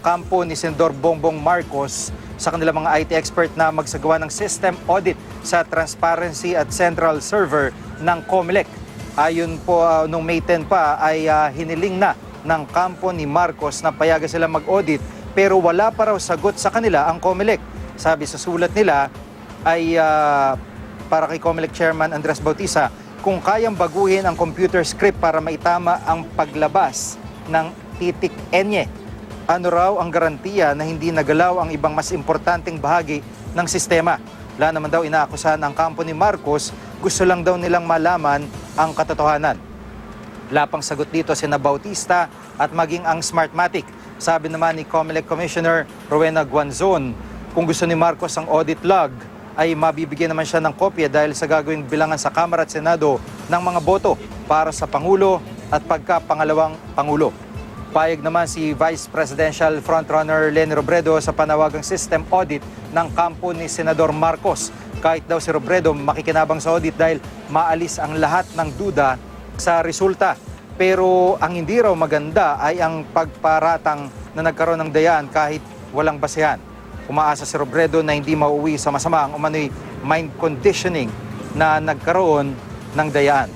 kampo ni Senador Bongbong Marcos sa kanilang mga IT expert na magsagawa ng system audit sa transparency at central server ng COMELEC. Ayon po nung May 10 pa ay hiniling na ng kampo ni Marcos na payagan sila mag-audit pero wala pa raw sagot sa kanila ang COMELEC. Sabi sa sulat nila ay para kay COMELEC Chairman Andres Bautista, kung kayang baguhin ang computer script para maitama ang paglabas ng titik N. Ano raw ang garantiya na hindi nagalaw ang ibang mas importanteng bahagi ng sistema? Wala naman daw inaakusahan ang kampo ni Marcos, gusto lang daw nilang malaman ang katotohanan. Wala pang sagot dito si Bautista at maging ang Smartmatic. Sabi naman ni COMELEC Commissioner Rowena Guanzon, kung gusto ni Marcos ang audit log, ay mabibigyan naman siya ng kopya dahil sa gagawing bilangan sa Kamara at Senado ng mga boto para sa Pangulo at pagkapangalawang Pangulo. Payag naman si Vice Presidential Frontrunner Leni Robredo sa panawagang system audit ng kampo ni Senador Marcos. Kahit daw si Robredo makikinabang sa audit dahil maalis ang lahat ng duda sa resulta. Pero ang hindi raw maganda ay ang pagparatang na nagkaroon ng dayaan kahit walang basehan. Umaasa si Robredo na hindi mauwi sa masama ang umano'y mind conditioning na nagkaroon ng dayaan.